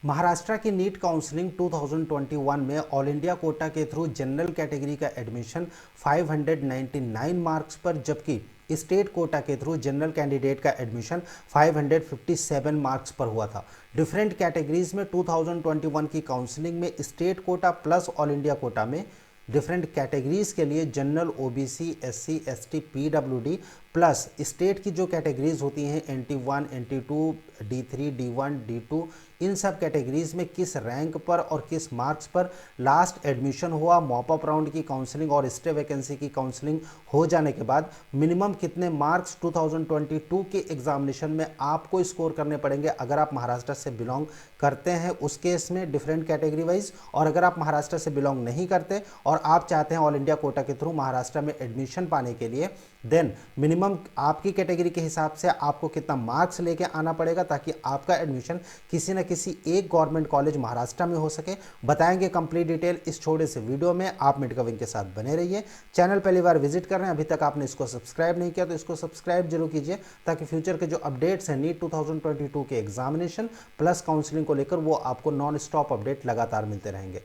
महाराष्ट्र की NEET counselling 2021 में all India Kota के थ्रू जनरल कैटेगरी का एडमिशन 599 मार्क्स पर, जबकि स्टेट कोटा के थ्रू जनरल कैंडिडेट का एडमिशन 557 मार्क्स पर हुआ था। डिफरेंट कैटेगरीज में 2021 की काउंसलिंग में state quota plus all India Kota में डिफरेंट कैटेगरीज के लिए general, OBC, SC, ST, PWD plus state की जो कैटेगरीज होती हैं NT1, NT2, D3, D1, D2, इन सब कैटेगरीज में किस रैंक पर और किस मार्क्स पर लास्ट एडमिशन हुआ, मॉप अप राउंड की काउंसलिंग और स्टे वैकेंसी की काउंसलिंग हो जाने के बाद मिनिमम कितने मार्क्स 2022 के एग्जामिनेशन में आपको स्कोर करने पड़ेंगे अगर आप महाराष्ट्र से बिलोंग करते हैं उस केस में डिफरेंट कैटेगरी वाइज, और अगर आप महाराष्ट्र से बिलोंग नहीं करते और आप चाहते हैं ऑल इंडिया कोटा के थ्रू महाराष्ट्र में एडमिशन पाने के लिए, देन मिनिमम आपकी कैटेगरी के हिसाब से आपको कितना मार्क्स लेके आना पड़ेगा ताकि आपका एडमिशन किसी न किसी एक गवर्नमेंट कॉलेज महाराष्ट्र में हो सके। बताएंगे कंप्लीट डिटेल इस छोटे से वीडियो में। आप मेडिका विंग के साथ बने रहिए। चैनल पहली बार विजिट कर रहे हैं, अभी तक आपने इसको सब्सक्राइब नहीं किया तो इसको सब्सक्राइब जरूर कीजिए ताकि फ्यूचर के जो अपडेट्स हैं नीट 2022 के एग्जामिनेशन प्लस काउंसलिंग को लेकर वो आपको नॉन स्टॉप अपडेट लगातार मिलते रहेंगे।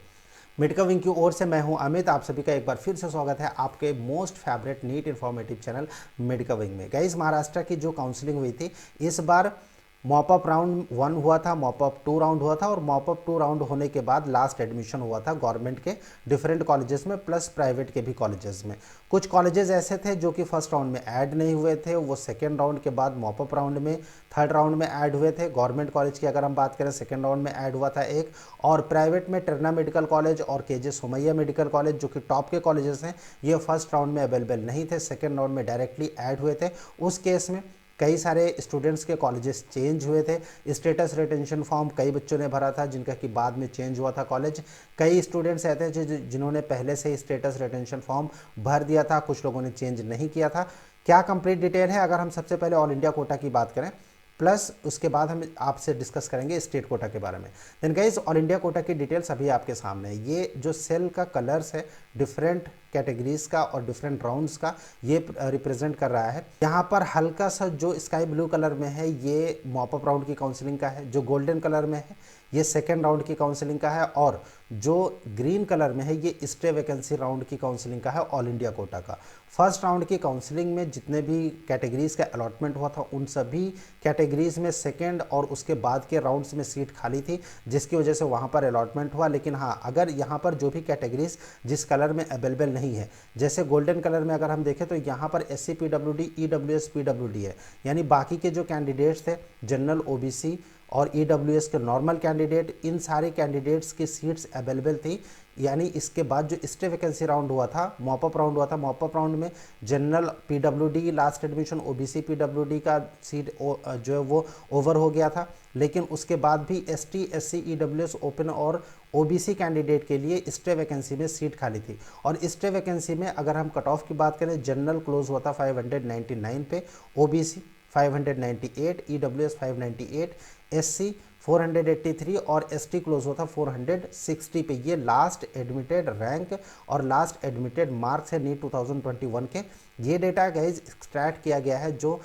मेडिका विंग की ओर से मैं हूं अमित, आप सभी का एक बार फिर से स्वागत है आपके most favourite NEET informative channel Medica wing में। गाइस, महाराष्ट्र की जो काउंसलिंग हुई थी इस बार मॉप अप राउंड 1 हुआ था, मॉप अप 2 राउंड हुआ था और मॉप अप 2 राउंड होने के बाद लास्ट एडमिशन हुआ था गवर्नमेंट के डिफरेंट कॉलेजेस में प्लस प्राइवेट के भी कॉलेजेस में। कुछ कॉलेजेस ऐसे थे जो कि फर्स्ट राउंड में ऐड नहीं हुए थे, वो सेकेंड राउंड के बाद मॉप अप राउंड में, थर्ड राउंड में ऐड हुए थे। गवर्नमेंट कॉलेज की अगर हम बात करें सेकेंड राउंड में ऐड हुआ था एक, और प्राइवेट में टर्ना मेडिकल कॉलेज और केजे सोमैया मेडिकल कॉलेज जो कि टॉप के कॉलेजेस हैं, ये फर्स्ट राउंड में अवेलेबल नहीं थे, सेकेंड राउंड में डायरेक्टली ऐड हुए थे। उस केस में कई सारे स्टूडेंट्स के कॉलेजेस चेंज हुए थे। स्टेटस रिटेंशन फॉर्म कई बच्चों ने भरा था जिनका कि बाद में चेंज हुआ था कॉलेज। कई स्टूडेंट्स ऐसे थे जिन्होंने पहले से स्टेटस रिटेंशन फॉर्म भर दिया था, कुछ लोगों ने चेंज नहीं किया था। क्या कंप्लीट डिटेल है अगर हम सबसे पहले ऑल इंडिया कोटा की बात करें, प्लस उसके बाद हम आपसे डिस्कस करेंगे स्टेट कोटा के बारे में। Then guys, all India quota की डिटेल्स अभी आपके सामने है। ये जो सेल का कलर्स है डिफरेंट कैटेगरीज का और डिफरेंट राउंड्स का ये रिप्रेजेंट कर रहा है। यहाँ पर हल्का सा जो स्काई ब्लू कलर में है ये मॉप अप राउंड की काउंसलिंग का है, जो गोल्डन कलर में है ये सेकेंड राउंड की काउंसलिंग का है, और जो ग्रीन कलर में है ये स्टे वैकेंसी राउंड की काउंसलिंग का है ऑल इंडिया कोटा का। फर्स्ट राउंड की काउंसलिंग में जितने भी कैटेगरीज का अलॉटमेंट हुआ था उन सभी कैटेगरीज में सेकेंड और उसके बाद के राउंड्स में सीट खाली थी, जिसकी वजह से वहाँ पर अलॉटमेंट हुआ। लेकिन हाँ, अगर यहाँ पर जो भी कैटेगरीज जिस कलर में अवेलेबल नहीं है, जैसे गोल्डन कलर में अगर हम देखें तो यहाँ पर SC PWD EWS PWD है, यानी बाकी के जो कैंडिडेट्स थे जनरल, OBC और EWS के नॉर्मल कैंडिडेट, इन सारे कैंडिडेट्स की सीट्स अवेलेबल थी। यानी इसके बाद जो स्टे वैकेंसी राउंड हुआ था, मॉप अप राउंड हुआ था, मॉप अप राउंड में general PWD last admission, OBC PWD का सीट जो है वो ओवर हो गया था। लेकिन उसके बाद भी ST SC EWS ओपन और OBC कैंडिडेट के लिए स्टे वैकेंसी में सीट खाली थी। और स्टे वैकेंसी में अगर हम कट ऑफ की बात करें, जनरल क्लोज हुआ था 599 पे, OBC 598, EWS 598, SC 483 और ST क्लोज हुआ था 460 पे। ये लास्ट एडमिटेड रैंक और लास्ट एडमिटेड मार्क्स है नीट 2021 के। ये डेटा गाइज एक्सट्रैक्ट किया गया है जो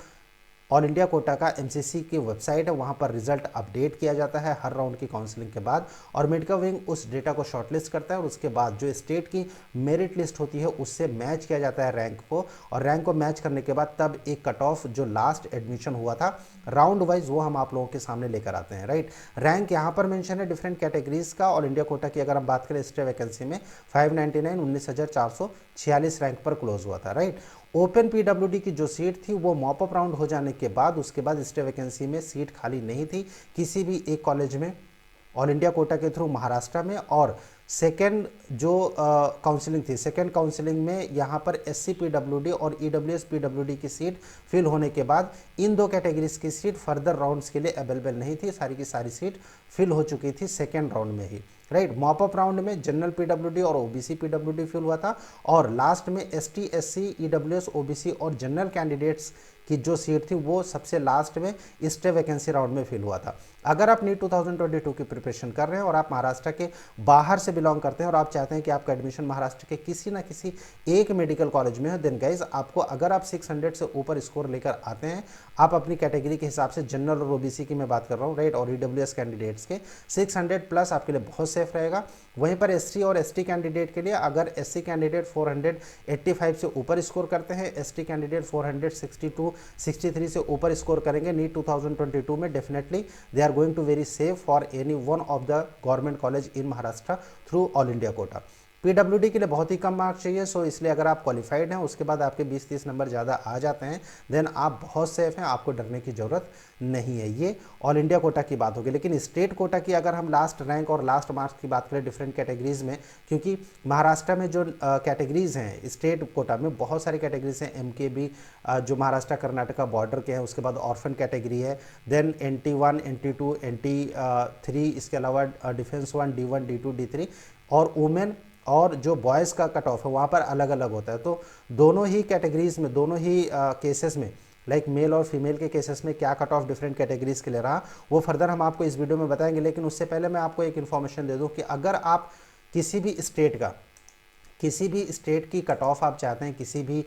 ऑल इंडिया कोटा का MCC की वेबसाइट है, वहाँ पर रिजल्ट अपडेट किया जाता है हर राउंड की काउंसलिंग के बाद, और मेडिका विंग उस डेटा को शॉर्टलिस्ट करता है और उसके बाद जो स्टेट की मेरिट लिस्ट होती है उससे मैच किया जाता है रैंक को, और रैंक को मैच करने के बाद तब एक कट ऑफ जो लास्ट एडमिशन हुआ था राउंड वाइज वो हम आप लोगों के सामने लेकर आते हैं। राइट, रैंक यहाँ पर मेंशन है डिफरेंट कैटेगरीज का। ऑल इंडिया कोटा की अगर हम बात करें स्टे वैकेंसी में 599 19,446 रैंक पर क्लोज हुआ था। राइट, ओपन PWD की जो सीट थी वो मॉप अप राउंड हो जाने के बाद उसके बाद स्टे वैकेंसी में सीट खाली नहीं थी किसी भी एक कॉलेज में ऑल इंडिया कोटा के थ्रू महाराष्ट्र में। और सेकेंड जो काउंसलिंग थी, सेकेंड काउंसलिंग में यहाँ पर SC PWD और EWS PWD की सीट फिल होने के बाद इन दो कैटेगरीज की सीट फर्दर राउंड्स के लिए अवेलेबल नहीं थी, सारी की सारी सीट फिल हो चुकी थी सेकेंड राउंड में ही। राइट, मॉप अप राउंड में जनरल PWD और OBC PWD फिल हुआ था, और लास्ट में ST SC EWS OBC और जनरल कैंडिडेट्स की जो सीट थी वो सबसे लास्ट में स्टे वैकेंसी राउंड में फिल हुआ था। अगर आप नीट 2022 की प्रिपरेशन कर रहे हैं और आप महाराष्ट्र के बाहर से बिलोंग करते हैं और आप चाहते हैं कि आपका एडमिशन महाराष्ट्र के किसी ना किसी एक मेडिकल कॉलेज में हो, देन गाइज आपको, अगर आप 600 से ऊपर स्कोर लेकर आते हैं, आप अपनी कैटेगरी के हिसाब से, जनरल और ओबीसी की मैं बात कर रहा हूँ, राइट, और ईडब्ल्यूएस कैंडिडेट्स के 600 प्लस आपके लिए बहुत सेफ रहेगा। वहीं पर एससी और एसटी कैंडिडेट के लिए, अगर एससी कैंडिडेट 485 से ऊपर स्कोर करते हैं, एसटी कैंडिडेट 462 63 से ऊपर स्कोर करेंगे नीट 2022 में, definitely they are going to very safe for any one of the government college in Maharashtra through all India quota. PWD के लिए बहुत ही कम मार्क्स चाहिए, सो इसलिए अगर आप क्वालिफाइड हैं, उसके बाद आपके 20-30 नंबर ज़्यादा आ जाते हैं, देन आप बहुत सेफ हैं, आपको डरने की ज़रूरत नहीं है। ये ऑल इंडिया कोटा की बात होगी। लेकिन स्टेट कोटा की अगर हम लास्ट रैंक और लास्ट मार्क्स की बात करें डिफरेंट कैटेगरीज में, क्योंकि महाराष्ट्र में जो कैटेगरीज हैं स्टेट कोटा में, बहुत सारी कैटेगरीज हैं, MKB जो महाराष्ट्र कर्नाटका बॉर्डर के हैं, उसके बाद ऑर्फन कैटेगरी है, देन NT1 NT2 NT3, इसके अलावा डिफेंस 1 D1 D2 D3, और वुमेन और जो बॉयज़ का कट ऑफ है वहाँ पर अलग अलग होता है। तो दोनों ही कैटेगरीज में, दोनों ही केसेस में, लाइक मेल और फीमेल के केसेस में क्या कट ऑफ डिफरेंट कैटेगरीज के लिए रहा, वो फर्दर हम आपको इस वीडियो में बताएंगे। लेकिन उससे पहले मैं आपको एक इन्फॉर्मेशन दे दूँ कि अगर आप किसी भी स्टेट की कट ऑफ आप चाहते हैं, किसी भी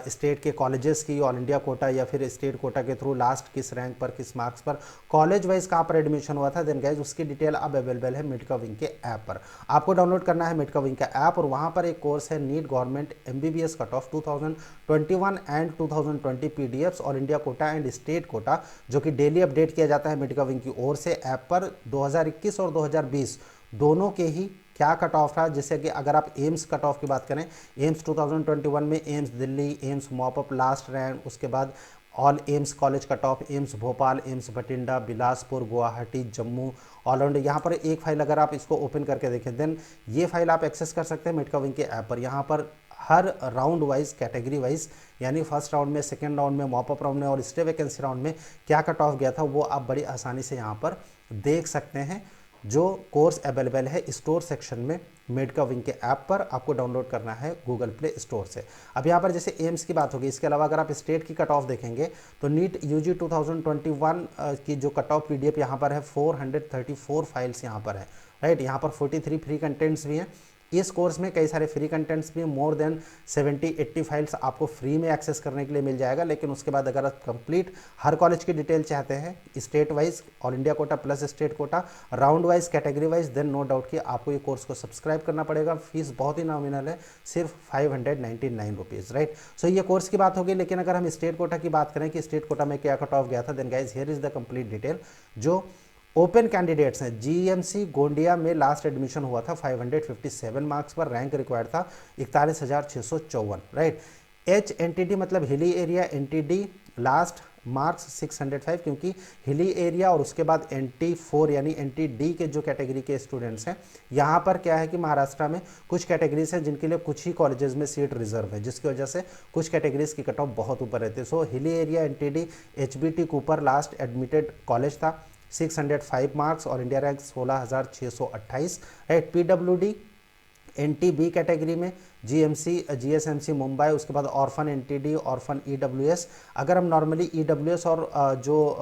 स्टेट के कॉलेजेस की, ऑल इंडिया कोटा या फिर स्टेट कोटा के थ्रू लास्ट किस रैंक पर, किस मार्क्स पर, कॉलेज वाइज कहाँ पर एडमिशन हुआ था, देन गाइज उसकी डिटेल अब अवेलेबल है मेडिका विंग के ऐप पर। आपको डाउनलोड करना है मेडिका विंग का ऐप, और वहाँ पर एक कोर्स है NEET government MBBS cut off 2021 and 2020 PDFs all India quota and state quota, जो कि डेली अपडेट किया जाता है मेडिका विंग की ओर से ऐप पर। 2021 और 2020 दोनों के ही क्या कट ऑफ रहा, जैसे कि अगर आप एम्स कट ऑफ की बात करें, एम्स 2021 में AIIMS Delhi, AIIMS mop up last rank, उसके बाद all AIIMS college cut off, AIIMS Bhopal, AIIMS Bathinda, Bilaspur, Guwahati, Jammu, all India. यहाँ पर एक फाइल अगर आप इसको ओपन करके देखें, देन ये फाइल आप एक्सेस कर सकते हैं मेडिका विंग के ऐप पर। यहाँ पर हर राउंड वाइज, कैटेगरी वाइज, यानी फर्स्ट राउंड में, सेकेंड राउंड में, मॉपअप राउंड में और स्टे वैकेंसी राउंड में क्या कट ऑफ गया था, वो आप बड़ी आसानी से यहाँ पर देख सकते हैं। जो कोर्स अवेलेबल है स्टोर सेक्शन में मेडिका विंग के ऐप पर, आपको डाउनलोड करना है गूगल प्ले स्टोर से। अब यहाँ पर जैसे एम्स की बात होगी, इसके अलावा अगर आप स्टेट की कट ऑफ देखेंगे तो नीट UG 2021 की जो कट ऑफ PDF यहाँ पर है, 434 फाइल्स यहाँ पर है, राइट। यहाँ पर 43 फ्री कंटेंट्स भी हैं। इस कोर्स में कई सारे फ्री कंटेंट्स भी, मोर देन 70-80 फाइल्स आपको फ्री में एक्सेस करने के लिए मिल जाएगा। लेकिन उसके बाद अगर आप कंप्लीट हर कॉलेज की डिटेल चाहते हैं, state wise, all India quota plus state quota, round wise, category wise, then no doubt कि आपको ये कोर्स को सब्सक्राइब करना पड़ेगा। फीस बहुत ही नॉमिनल है, सिर्फ 599 रुपीज़, राइट। सो ये कोर्स की बात होगी। लेकिन अगर हम स्टेट कोटा की बात करें कि स्टेट कोटा में क्या कट ऑफ गया था, then guys here is the complete detail. जो ओपन कैंडिडेट्स हैं, GMC गोंडिया में लास्ट एडमिशन हुआ था 557 मार्क्स पर, रैंक रिक्वायर्ड था 41,654, राइट। HNTD मतलब हिली एरिया NTD, लास्ट मार्क्स 605, क्योंकि हिली एरिया और उसके बाद NT4 यानी NTD के जो कैटेगरी के स्टूडेंट्स हैं, यहाँ पर क्या है कि महाराष्ट्र में कुछ कैटेगरीज हैं जिनके लिए कुछ ही कॉलेजेस में सीट रिजर्व है, जिसकी वजह से कुछ कैटेगरीज की कट ऑफ बहुत ऊपर रहती है। So hilly area NTD HBT Cooper last admitted college था, 605 मार्क्स और India rank 16,628, right. PWD NTB category में GMC GSMC मुंबई, उसके बाद ऑर्फन NTD, ऑर्फन EWS। अगर हम नॉर्मली EWS और जो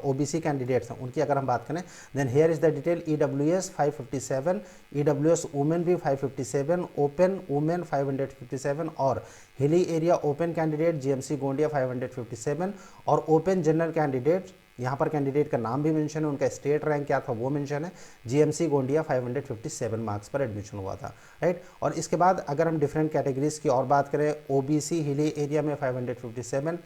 OBC कैंडिडेट्स हैं उनकी अगर हम बात करें, then here is the detail. EWS 557, EWS women भी 557, ओपन वुमेन 557 और hilly area open candidate GMC Gondia 557 और ओपन जनरल कैंडिडेट, यहाँ पर कैंडिडेट का नाम भी मेंशन है, उनका स्टेट रैंक क्या था वो मेंशन है, GMC गोंडिया 557 मार्क्स पर एडमिशन हुआ था, राइट। और इसके बाद अगर हम डिफरेंट कैटेगरीज की और बात करें, OBC हिली एरिया में 557,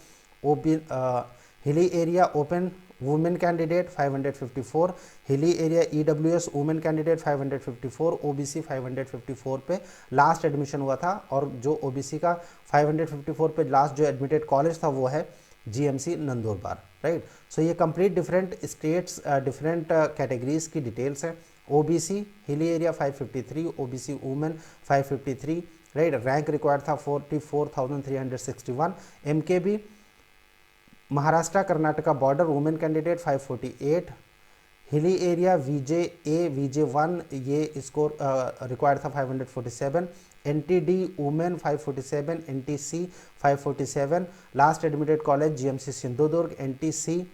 हिली area open women candidate 554, hilly area EWS women candidate 554, OBC 554 पे लास्ट एडमिशन हुआ था। और जो OBC का 554 पे लास्ट जो एडमिटेड कॉलेज था वो है GMC नंदुरबार, राइट। सो ये complete different states, different categories की डिटेल्स हैं। OBC hilly area 553, OBC women 553, right. Rank required था 44,361। MKB Maharashtra Karnataka border women candidate 548, hilly area VJ1 ये स्कोर रिक्वायर्ड था 547, NTD women 547, NTC 547, last admitted college GMC Sindhudurg, NTC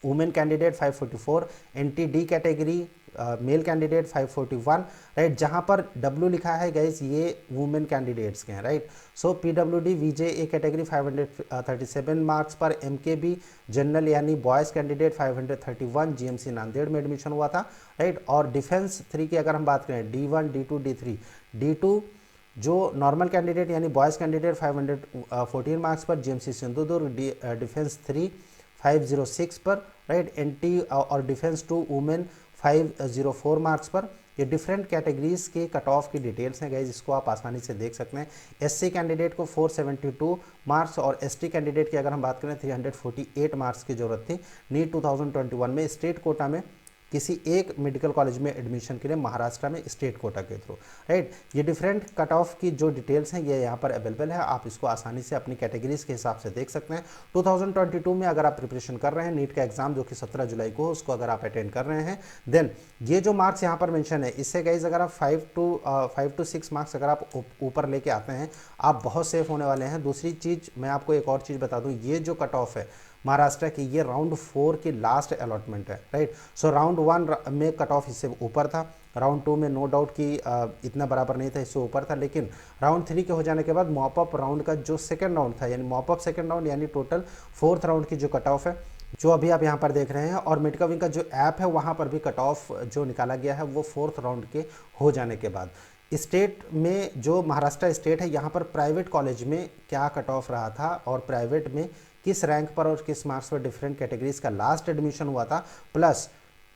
women candidate 544, NTD category male candidate 541, right, जहां पर W लिखा है guys ये women candidates के हैं, राइट। सो PWD VJA कैटेगरी 537 मार्क्स पर, MKB जनरल यानी बॉयज़ कैंडिडेट 531 GMC नांदेड़ में एडमिशन हुआ था, राइट। और डिफेंस 3 की अगर हम बात करें D1 D2 D3, D2 जो नॉर्मल कैंडिडेट यानी बॉयज़ कैंडिडेट 514 मार्क्स पर GMC सिंधुदुर्ग, डिफेंस 3 506 पर, राइट। NT और डिफेंस 2 वुमेन 504 मार्क्स पर। ये डिफरेंट कैटेगरीज के कट ऑफ की डिटेल्स हैं गाइज, इसको आप आसानी से देख सकते हैं। SC कैंडिडेट को 472 मार्क्स और ST कैंडिडेट की अगर हम बात करें 348 मार्क्स की जरूरत थी नीट 2021 में स्टेट कोटा में किसी एक मेडिकल कॉलेज में एडमिशन के लिए महाराष्ट्र में स्टेट कोटा के थ्रू, राइट। ये डिफरेंट कट ऑफ की जो डिटेल्स हैं ये यहाँ पर अवेलेबल है, आप इसको आसानी से अपनी कैटेगरीज के हिसाब से देख सकते हैं। 2022 में अगर आप प्रिपरेशन कर रहे हैं नीट का एग्जाम जो कि 17 जुलाई को, उसको अगर आप अटेंड कर रहे हैं, देन ये जो मार्क्स यहाँ पर मेंशन है इससे गाइज अगर आप 5 to 6 मार्क्स अगर आप ऊपर लेके आते हैं आप बहुत सेफ होने वाले हैं। दूसरी चीज़ मैं आपको एक और चीज़ बता दूँ, ये जो कट ऑफ है महाराष्ट्र की ये राउंड 4 की लास्ट अलॉटमेंट है, राइट। सो राउंड 1 में कट ऑफ इससे ऊपर था, राउंड 2 में नो डाउट कि इतना बराबर नहीं था, इससे ऊपर था, लेकिन राउंड 3 के हो जाने के बाद मॉपअप राउंड का जो सेकंड राउंड था यानी मॉपअप सेकंड राउंड यानी टोटल 4th राउंड की जो कट ऑफ है जो अभी आप यहाँ पर देख रहे हैं, और मेडकाविंग का जो ऐप है वहाँ पर भी कट ऑफ जो निकाला गया है वो 4th राउंड के हो जाने के बाद। स्टेट में जो महाराष्ट्र स्टेट है यहाँ पर प्राइवेट कॉलेज में क्या कट ऑफ रहा था और प्राइवेट में किस रैंक पर और किस मार्क्स पर डिफरेंट कैटेगरीज का लास्ट एडमिशन हुआ था, प्लस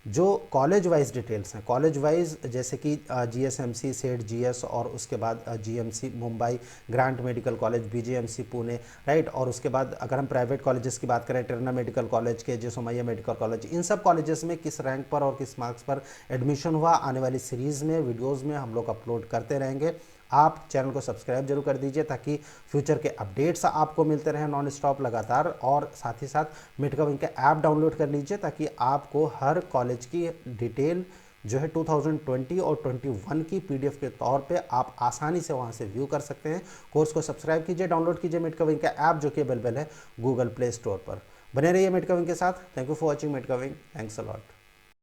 जो कॉलेज वाइज डिटेल्स हैं कॉलेज वाइज जैसे कि GSMC सेट GS और उसके बाद GMC Mumbai grant medical college, BJMC Pune, right. और उसके बाद अगर हम प्राइवेट कॉलेजेस की बात करें Terna medical college, KJ Somaiya medical college, इन सब कॉलेजेस में किस रैंक पर और किस मार्क्स पर एडमिशन हुआ आने वाली सीरीज़ में वीडियोज़ में हम लोग अपलोड करते रहेंगे। आप चैनल को सब्सक्राइब जरूर कर दीजिए ताकि फ्यूचर के अपडेट्स आपको मिलते रहें नॉन स्टॉप लगातार, और साथ ही साथ मेडकाविंग का ऐप डाउनलोड कर लीजिए ताकि आपको हर कॉलेज की डिटेल जो है 2020 और 21 की PDF के तौर पे आप आसानी से वहां से व्यू कर सकते हैं। कोर्स को सब्सक्राइब कीजिए, डाउनलोड कीजिए मेडकाविंग का ऐप जो कि अवेलेबल है गूगल प्ले स्टोर पर। बने रहिए मेडकाविंग के साथ। थैंक यू फॉर वॉचिंग मेडकाविंग, थैंक्स अ लॉट।